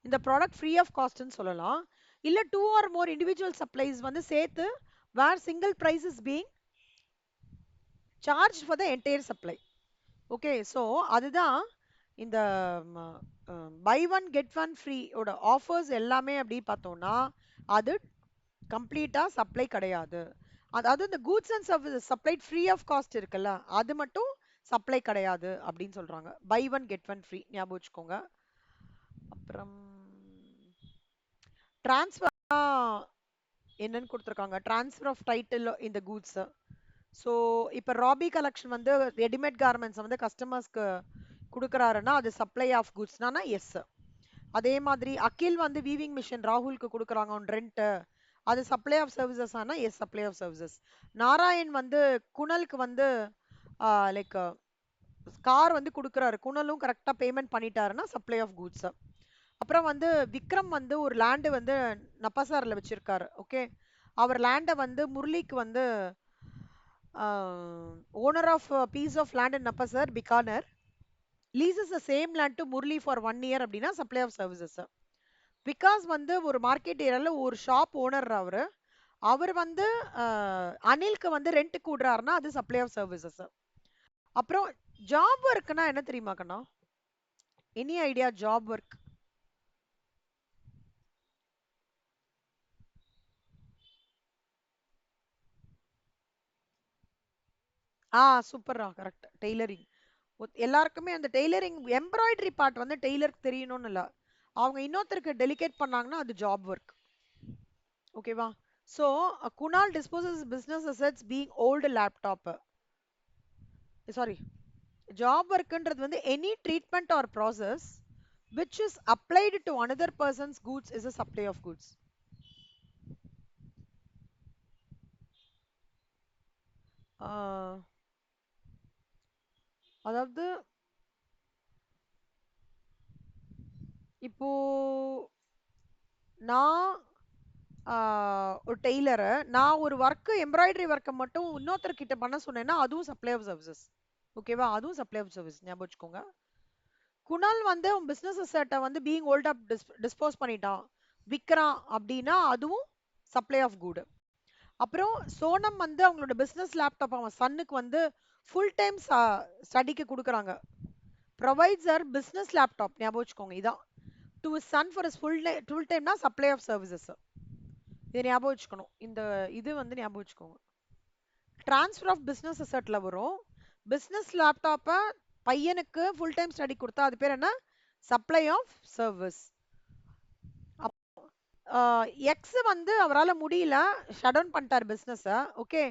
Speaker 1: இந்த ப்ராடக்ட் ஃப்ரீ ஆஃப் காஸ்ட்னு சொல்லலாம். இல்ல two or more individual supplies வந்து சேர்த்து where single price is being charge for the entire supply. Okay. So அதுதான் இந்த buy one get one free ஓட ஆஃபர்ஸ் எல்லாமே அப்படி பார்த்தோம்னா அது கம்ப்ளீட்டா சப்ளை கிடையாது. அதாவது இந்த goods and services supplied free of cost இருக்குல்ல, அது மட்டும் சப்ளை கிடையாது அப்படின்னு சொல்றாங்க. Buy one get one free ஞாபகம் வச்சுக்கோங்க. அப்புறம் டிரான்ஸ்ஃபர் என்னன்னு கொடுத்துருக்காங்க, டிரான்ஸ்ஃபர் ஆஃப் டைட்டில் இந்த கூட்ஸ். ஸோ இப்போ ராபி கலெக்ஷன் வந்து ரெடிமேட் கார்மெண்ட்ஸ் வந்து கஸ்டமர்ஸ்க்கு கொடுக்குறாருன்னா அது சப்ளை ஆஃப் குட்ஸ்னா எஸ். அதே மாதிரி அகில் வந்து வீவிங் மிஷின் ராகுலுக்கு கொடுக்குறாங்க ஒன் ரெண்ட், அது சப்ளை ஆஃப் சர்வீசஸ் ஆனா as supply of services. Narayan வந்து குணலுக்கு வந்து லைக் கார் வந்து கொடுக்குறாரு, குணலும் கரெக்டாக பேமெண்ட் பண்ணிட்டாருன்னா சப்ளை ஆஃப் கூட்ஸ். அப்புறம் வந்து விக்ரம் வந்து ஒரு லேண்டு வந்து நப்பாசாரில் வச்சிருக்காரு. ஓகே. அவர் லேண்டை வந்து முரளிக்கு வந்து owner of piece of land in Nappasar Bikaner leases the same land to Murali for 1 year அப்படின்னா சப்ளை ஆஃப் சர்வீசஸ். பிகாஸ் வந்து ஒரு மார்க்கெட் ஏரியால ஒரு ஷாப் ஓனர் அவரு, அவர் வந்து அனில்க்கு வந்து ரெண்ட் கூடுறாருன்னா அது சப்ளை ஆஃப் சர்வீசஸ். அப்புறம் ஜாப் ஒர்க்னா என்ன தெரியுமா கண்ணா? Any idea job work? சூப்பரா, கரெக்ட். டெய்லரிங். எல்லாருக்குமே அந்த டெய்லரிங் எம்ப்ராய்டரி பார்ட் வந்து டெய்லருக்கு தெரியணும்னு இல்ல, அவங்க இன்னொருத்தருக்கு டெலிகேட் பண்ணாங்கன்னா அது ஜாப் ஒர்க். ஓகேவா? So Kunal disposes business assets being old laptop. Sorry, job ஒர்க்ன்றது வந்து any treatment or process which is applied to another person's goods is a supply of goods. ஆஹ் அதாவது இப்போ நான் ஒரு டெய்லரை நான் ஒரு ஒர்க்கு எம்ப்ராய்டரி ஒர்க்கை மட்டும் இன்னொருத்தர்கிட்ட பண்ண சொன்னேன்னா அதுவும் சப்ளை ஆஃப் சர்வீசஸ். ஓகேவா? அதுவும் சப்ளை ஆஃப் சர்வீஸ், ஞாபகம் வச்சுக்கோங்க. குணால் வந்து அவன் பிசினஸ் அசெட்டை வந்து பீயிங் ஓல்ட் அப் டிஸ்போஸ் பண்ணிட்டான், விற்கிறான் அப்படின்னா அதுவும் சப்ளை ஆஃப் குட். அப்புறம் சோனம் வந்து அவங்களோட பிசினஸ் லேப்டாப் அவன் சன்னுக்கு வந்து ஃபுல் டைம் ஸ்டடிக்கு கொடுக்குறாங்க. ப்ரொவைட்ஸ் ஆர் பிசினஸ் லேப்டாப், ஞாபகம் வச்சுக்கோங்க. இதான் டு சன் ஃபார் இஸ் ஃபுல் டைம்னா சப்ளை ஆஃப் சர்வீசஸ். இதை ஞாபகம் வச்சுக்கணும். இந்த இது வந்து ஞாபகம் வச்சுக்கோங்க. ட்ரான்ஸ்ஃபர் ஆஃப் பிசினஸ் அசெட்ல வரும். பிசினஸ் லேப்டாப்பை பையனுக்கு ஃபுல் டைம் ஸ்டடி கொடுத்தா அது பேர் என்ன? Supply of service. எக்ஸ் வந்து அவரால் முடியல, ஷட் டவுன் பண்ணிட்டார் business. Okay,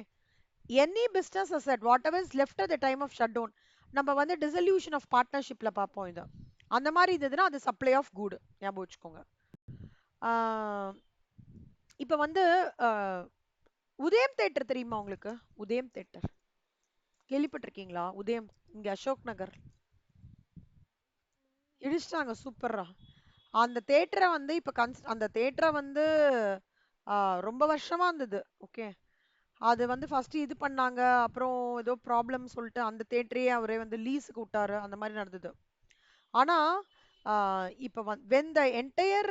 Speaker 1: any business asset what ever is left at the time of shut down, நம்ம வந்து டிசல்யூஷன் ஆஃப் பார்ட்னர்ஷிப்ல பார்ப்போம். இது அந்த மாதிரி இருந்ததுன்னா அது சப்ளை ஆஃப் குட், ஞாபகம் வச்சுக்கோங்க. இப்போ வந்து உதயம் தேட்டர் தெரியுமா உங்களுக்கு? உதயம் தேட்டர் கேள்விப்பட்டிருக்கீங்களா? உதயம் இங்க அசோக் நகர் இடிச்சிட்டாங்க. சூப்பர்ரா. அந்த தேட்டரை வந்து இப்ப அந்த தேட்டரை வந்து ரொம்ப வருஷமா இருந்தது. ஓகே, அது வந்து ஃபர்ஸ்ட் இது பண்ணாங்க, அப்புறம் ஏதோ ப்ராப்ளம் சொல்லிட்டு அந்த தேட்டரையே அவரே வந்து லீஸுக்கு விட்டாரு, அந்த மாதிரி நடந்தது. ஆனா இப்ப when the entire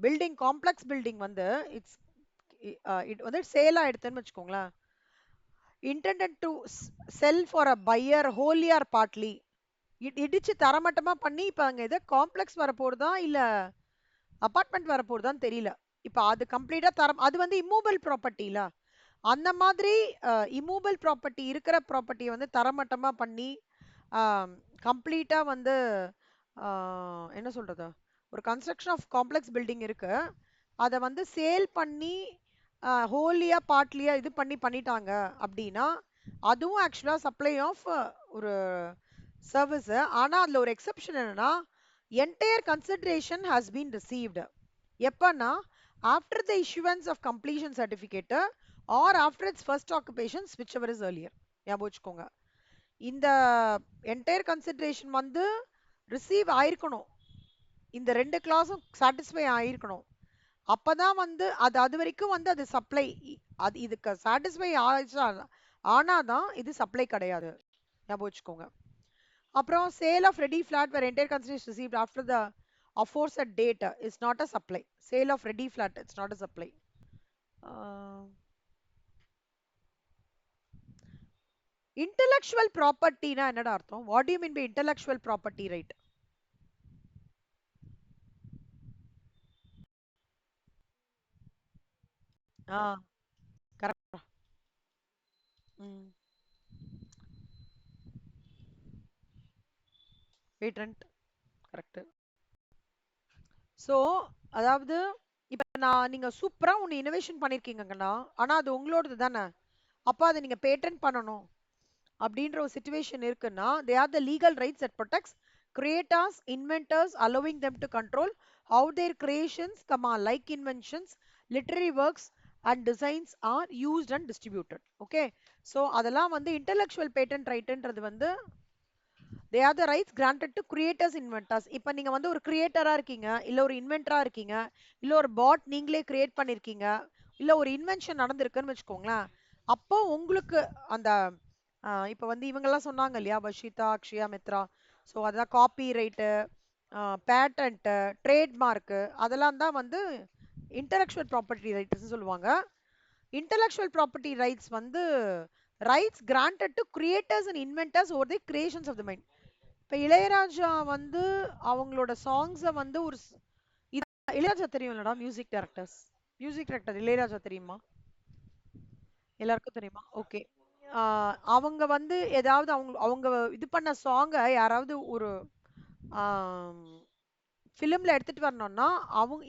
Speaker 1: building complex building வந்து இட்ஸ் இட் வந்து சேல் ஆயிடுதுன்னு வச்சுக்கோங்களேன். intended to sell for a buyer wholly or partly, இடிச்சு தரமட்டமா பண்ணி இப்ப அங்க ஏதோ காம்ப்ளெக்ஸ் வர போறதா இல்ல அபார்ட்மெண்ட் வர போறதான்னு தெரியல. இப்ப அது கம்ப்ளீட்டா தரம், அது வந்து இம்மூவபிள் ப்ராப்பர்ட்டில அந்த மாதிரி இம்மூவபிள் ப்ராப்பர்ட்டி இருக்கிற ப்ராப்பர்ட்டியை வந்து தரமட்டமா பண்ணி கம்ப்ளீட்டா வந்து என்ன சொல்றது, ஒரு கன்ஸ்ட்ரக்ஷன் ஆஃப் காம்ப்ளெக்ஸ் பில்டிங் இருக்கு, அதை வந்து சேல் பண்ணி ஹோலியா பார்ட்லியா இது பண்ணிட்டாங்க அப்படின்னா அதுவும் ஆக்சுவலா சப்ளை ஆஃப் ஒரு சர்வீஸ். ஆனா அதுல ஒரு எக்ஸெப்ஷன் என்னன்னா, entire consideration has been received எப்பன்னா after the issuance of completion certificate or after its first occupations whichever is earlier. ஞாபகம் வச்சுக்கோங்க. இந்த என்டையர் கன்சிடரேஷன் வந்து ரிசீவ் ஆயிருக்கணும், இந்த ரெண்டு கிளாஸும் சாட்டிஸ்ஃபை ஆயிருக்கணும். அப்பதான் வந்து அது வரைக்கும் வந்து அது சப்ளை, அது இதுக்கு சாட்டிஸ்ஃபை ஆயிடுச்சா ஆனாதான் இது சப்ளை கிடையாது, ஞாபகம் வச்சுக்கோங்க. அப்புறம் sale of ready flat where entire consideration received after the aforesaid date is not a supply. Sale of ready flat, it's not a supply. Intellectual ப்ராப்பர்ட்டினா என்னடா அர்த்தம்? What do you mean by intellectual property right? ஆ, correct. ம், patent, correct. So அதாவது இப்போ நீங்க சூப்பரா ஒன்று இனோவேஷன் பண்ணிருக்கீங்கண்ணா, ஆனா அது உங்களோடது தானே, அப்போ அதை நீங்க பேட்டன்ட் பண்ணணும் அப்படின்ற ஒரு சிச்சுவேஷன் இருக்குன்னா they are the legal rights that protects creators, inventors, allowing them to control how their creations, like inventions, literary works and designs are used and distributed. Okay, so அதெல்லாம் வந்து intellectual patent rightன்றது வந்து they are the rights granted to creators, inventors. இப்போ நீங்க வந்து ஒரு கிரியேட்டரா இருக்கீங்க, இல்ல ஒரு இன்வென்டரா இருக்கீங்க, இல்ல ஒரு பாட் நீங்களே கிரியேட் பண்ணிருக்கீங்க, இல்ல ஒரு இன்வென்ஷன் நடந்திருக்குன்னு வச்சுக்கோங்களேன். அப்போ உங்களுக்கு அந்த இப்போ வந்து இவங்கெல்லாம் சொன்னாங்க இல்லையா, வஷிதா, அக்ஷயா மித்ரா, ஸோ அதான் காப்பி ரைட்டு, பேட்டன்ட்டு, ட்ரேட்மார்க்கு, அதெல்லாம் தான் வந்து இன்டெலெக்சுவல் ப்ராப்பர்ட்டி ரைட்ஸ்னு சொல்லுவாங்க. இன்டெலெக்சுவல் ப்ராப்பர்ட்டி ரைட்ஸ் வந்து rights granted to creators and inventors over the creations of the mind. இப்போ இளையராஜா வந்து அவங்களோட சாங்ஸை வந்து ஒரு இளையராஜா தெரியும்லடா, music directors, music director Ilaiyaraaja தெரியுமா? எல்லாருக்கும் தெரியுமா? ஓகே. அவங்க வந்து ஏதாவது அவங்க அவங்க இது பண்ண சாங்கை யாராவது ஒரு ஃபிலிம்ல எடுத்துட்டு வரணும்னா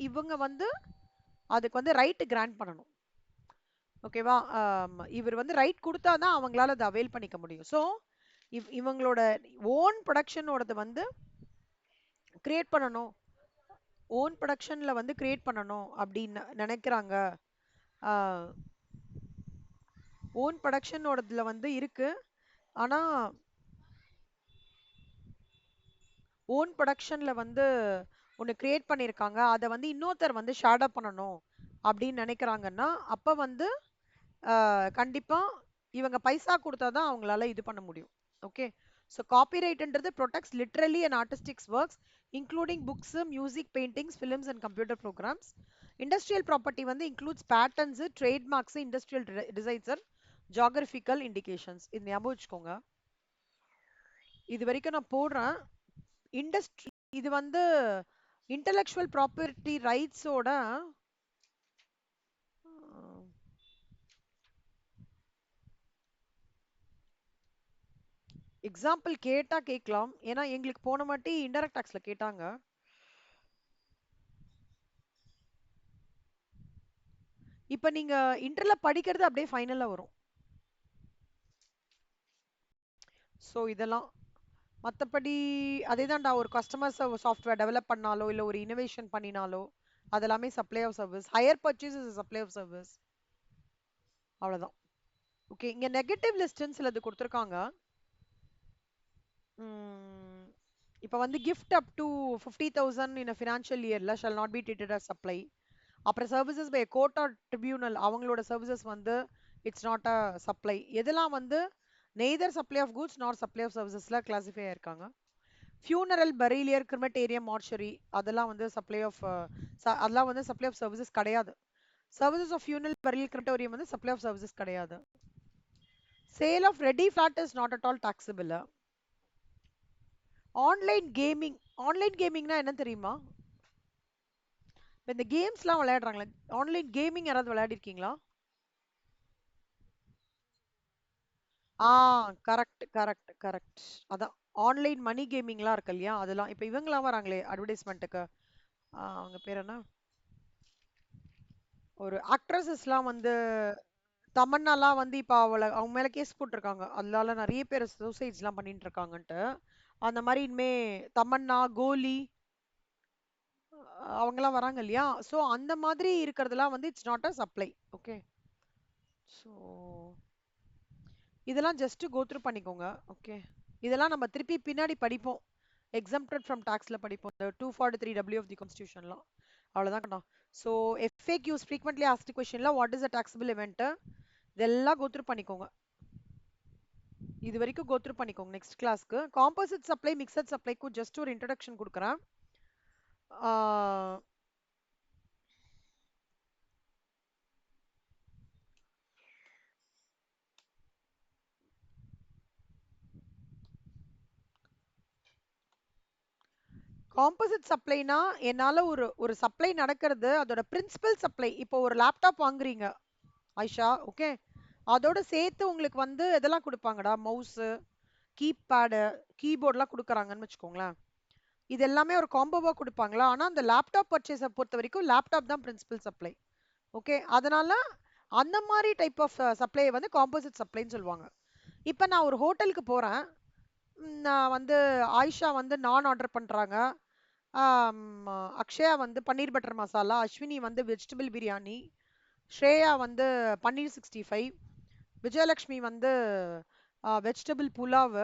Speaker 1: இவங்க வந்து அதுக்கு வந்து ரைட் கிராண்ட் பண்ணணும். ஓகேவா? இவர் வந்து ரைட் கொடுத்தாதான் அவங்களால அதை அவைல் பண்ணிக்க முடியும். ஸோ இவங்களோட ஓன் ப்ரொடக்ஷனோடது வந்து கிரியேட் பண்ணணும், ஓன் ப்ரொடக்ஷன்ல வந்து கிரியேட் பண்ணணும் அப்படின்னு நினைக்கிறாங்க. ஓன் ப்ரொடக்ஷனோடதுல வந்து இருக்கு. ஆனா ஓன் ப்ரொடக்ஷன்ல வந்து ஒன்று கிரியேட் பண்ணியிருக்காங்க, அதை வந்து இன்னொருத்தர் வந்து ஷேடோ பண்ணணும் அப்படின்னு நினைக்கிறாங்கன்னா அப்ப வந்து கண்டிப்பா இவங்க பைசா கொடுத்தாதான் அவங்களால இது பண்ண முடியும். ஓகே. ஸோ காப்பிரைட்ன்றது protects literary and artistics works including books, music, paintings, films and computer programs. Industrial property வந்து includes patterns, trademarks, industrial designs and geographical indications. இது ஞாபகம் வச்சுக்கோங்க. இது வரைக்கும் நான் போடுறேன். இண்டஸ்ட்ரி இது வந்து இன்டெலெக்சுவல் ப்ராப்பர்ட்டி ரைட்ஸோட எக்ஸாம்பிள் கேட்டா கேட்கலாம். ஏன்னா எங்களுக்கு போன வாட்டி இன்டைரக்ட் டாக்ஸ்ல கேட்டாங்க. இப்ப நீங்க இன்டர்ல படிக்கிறது அப்படியே ஃபைனல்ல வரும். ஸோ இதெல்லாம் மற்றபடி அதேதான்டா. ஒரு கஸ்டமர் சாஃப்ட்வேர் டெவலப் பண்ணாலோ இல்லை ஒரு இனோவேஷன் பண்ணினாலோ அதெல்லாமே supply of service. Hire purchase is supply of service. அவ்வளோதான். ஓகே. இங்க நெகட்டிவ் லிஸ்ட்னு சிலது கொடுத்துருக்காங்க. இப்போ வந்து gift up to 50,000 in financial இயர்ல shall not be treated as supply. அப்புறம் services by court or tribunal, அவங்களோட சர்வீசஸ் வந்து இட்ஸ் நாட் அ சப்ளை. எதெல்லாம் வந்து neither supply of goods not supply of சர்வீசஸ்ல கிளாசிஃபை ஆயிருக்காங்க. ஃபியூனரல், பரீலியர், கிரிமட்டேரியம், மார்ச்சரி அதெல்லாம் வந்து சப்ளை ஆஃப் அதெல்லாம் வந்து சப்ளை ஆஃப் சர்வீசஸ் கிடையாது. Services of funeral, burial, crematorium வந்து சப்ளை ஆஃப் சர்வீசஸ் கிடையாது. Sale of ready flat is not at all taxable. Online gaming, online கேமிங்னா என்ன தெரியுமா? இப்போ இந்த கேம்ஸ்லாம் விளையாடுறாங்களே, ஆன்லைன் கேமிங் யாராவது விளையாடிருக்கீங்களா? ஆ கரெக்ட் கரெக்ட் கரெக்ட். அதான் ஆன்லைன் மணி கேமிங்லாம் இருக்கு இல்லையா, அதெல்லாம் இப்போ இவங்கலாம் வராங்களே அட்வர்டைஸ்மெண்ட்டுக்கு, அவங்க பேர் என்ன, ஒரு ஆக்ட்ரஸஸ்லாம் வந்து தமன்னாலாம் வந்து இப்போ அவங்க மேல கேஸ் போட்டிருக்காங்க. அதனால நிறைய பேர் சூசைட்ஸ்லாம் பண்ணிட்டு இருக்காங்கன்ட்டு. அந்த மாதிரி இனிமே தமன்னா, கோலி அவங்கலாம் வராங்க இல்லையா, ஸோ அந்த மாதிரி இருக்கிறதுலாம் வந்து it's not a supply. Okay. So இதெல்லாம் ஜஸ்ட் கோ த்ரூ பண்ணிக்கோங்க. ஓகே. இதெல்லாம் நம்ம திருப்பி பின்னாடி படிப்போம், exempted from taxல படிப்போம், இந்த 243W of the constitutionலாம். அவ்வளவுதான் கண்ணா. ஸோ FAQs frequently asked questionல what is a taxable event, இதெல்லாம் கோ த்ரூ பண்ணிக்கோங்க. இது வரைக்கும் கோ த்ரூ பண்ணிக்கோங்க. நெக்ஸ்ட் கிளாஸ்க்கு காம்போசிட் சப்ளை, மிக்சட் சப்ளைக்கு ஜஸ்ட் ஒரு இன்ட்ரடக்ஷன் கொடுக்குறேன். காம்போசிட் சப்ளைனா என்னால ஒரு ஒரு சப்ளை நடக்கிறது, அதோட பிரின்சிபல் சப்ளை. இப்போ ஒரு லேப்டாப் வாங்குறீங்க ஆயிஷா, ஓகே, அதோட சேர்த்து உங்களுக்கு வந்து எதெல்லாம் கொடுப்பாங்கடா, மவுஸு, கீபேடு, கீபோர்ட்லாம் கொடுக்குறாங்கன்னு வச்சுக்கோங்களேன். இது எல்லாமே ஒரு காம்போவா கொடுப்பாங்களா? ஆனா அந்த லேப்டாப் பர்ச்சேஸை பொறுத்த வரைக்கும் லேப்டாப் தான் பிரின்சிபல் சப்ளை. ஓகே. அதனால அந்த மாதிரி டைப் ஆஃப் சப்ளை வந்து காம்போசிட் சப்ளைன்னு சொல்லுவாங்க. இப்போ நான் ஒரு ஹோட்டலுக்கு போறேன், நான் வந்து ஆயிஷா வந்து நான் ஆர்டர் பண்றாங்க, அக்ஷயா வந்து பன்னீர் பட்டர் மசாலா, அஸ்வினி வந்து வெஜிடபிள் பிரியாணி, ஸ்ரேயா வந்து பன்னீர் 65, விஜயலக்ஷ்மி வந்து வெஜிடபிள் புலாவ்,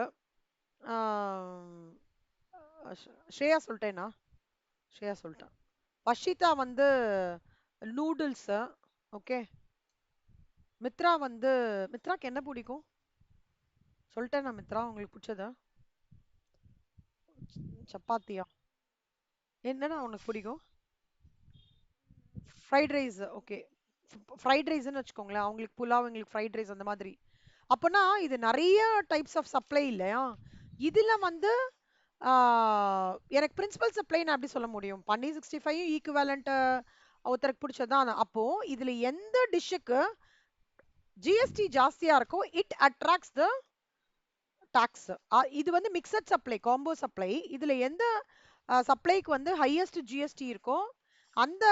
Speaker 1: ஸ்ரேயா சொல்லிட்டேனா, ஸ்ரேயா சொல்லிட்டேன். வஷிதா வந்து நூடுல்ஸ். ஓகே. மித்ரா வந்து, மித்ராக்கு என்ன பிடிக்கும் சொல்லிட்டேனா? மித்ரா உங்களுக்கு பிடிச்சதா? சப்பாத்தியா? என்னடா உனக்கு பிடிக்கும்? Fried rice. ஓகே. ஃப்ரைட் ரைஸ்ன்னு வச்சுக்கோங்களேன், அவங்களுக்கு புலாவ், எங்களுக்கு ஃப்ரைட் ரைஸ் அந்த மாதிரி. அப்போனா இது நிறைய டைப்ஸ் ஆஃப் சப்ளை இல்லையா? இதுல வந்து எனக்கு பிரின்சிபல் சப்ளை நான் எப்படி சொல்ல முடியும்? பன்னீர் 65 ஈக்குவேலண்ட் ஒருத்தருக்கு பிடிச்சதான். அப்போ இதுல எந்த டிஷ்ஷுக்கு ஜிஎஸ்டி ஜாஸ்தியா இருக்கோ இட் அட்ராக்ட்ஸ் த டாக்ஸ். இது வந்து மிக்சட் சப்ளை, காம்போ சப்ளை. இதுல எந்த சப்ளைக்கு வந்து ஹையஸ்ட் ஜிஎஸ்டி இருக்கோ அந்த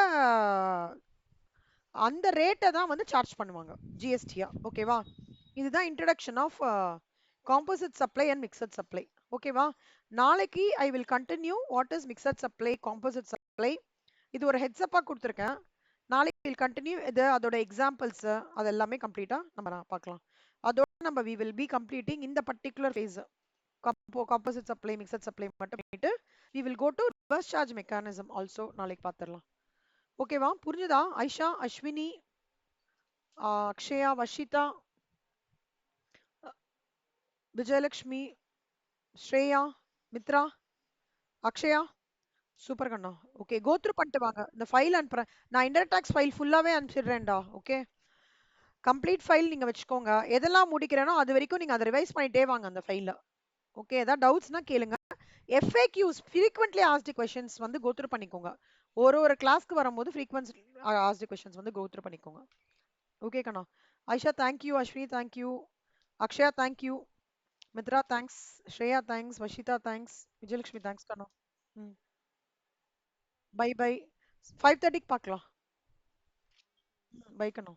Speaker 1: அந்த ரேட்டை தான் வந்து சார்ஜ் பண்ணுவாங்க ஜிஎஸ்டியா. ஓகேவா? இதுதான் introduction of composite supply and mixed supply. ஓகேவா? நாளைக்கு I will continue what is mixed supply, composite supply. இது ஒரு ஹெட்ஸ்அப்பா கொடுத்துருக்கேன். நாளைக்கு வில் கண்டினியூ இது அதோட எக்ஸாம்பிள்ஸ் அது எல்லாமே கம்ப்ளீட்டா நம்ம பார்க்கலாம். அதோட நம்ம வி வில் பி கம்ப்ளீட்டிங் இந்த particular phase composite supply mixed supply மட்டும் பண்ணிட்டு we will go to reverse charge mechanism also நாளைக்கு பார்த்துடலாம். ஓகேவா? புரிஞ்சுதா? ஐஷா, அஸ்வினி, அக்ஷயா, வஷிதா, விஜயலக்ஷ்மி, ஸ்ரேயா, மித்ரா, அக்ஷயா, சூப்பர் கண்ணா. ஓகே, கோ த்ரூ பண்ணிட்டு வாங்க. இந்த ஃபைல் அனுப்புறேன். நான் இன்டைரக்ட் டாக்ஸ் ஃபைல் ஃபுல்லாவே அனுப்பிச்சிடுறேன்டா. ஓகே, கம்ப்ளீட் ஃபைல் நீங்க வச்சுக்கோங்க. எதெல்லாம் முடிக்கிறேனோ அது வரைக்கும் நீங்க அதை ரிவைஸ் பண்ணிட்டே வாங்க அந்த ஃபைல்ல. ஓகே, ஏதாவது டவுட்ஸ்னா கேளுங்க. FAQs frequently asked questions வந்து கோ த்ரூ பண்ணிக்கோங்க. ஒரு ஒரு கிளாஸ்க்கு வரும்போது frequently asked questions வந்து கோ த்ரூ பண்ணிக்கோங்க. ஓகே கண்ணா. Aisha thank you, Ashwini thank you, Akshaya thank you, Mitra thanks, Shreya thanks, Vashitha thanks, Vijayalakshmi thanks கண்ணா. ம், பை பை. 5:30க்கு பார்க்கலாம். பை கண்ணா.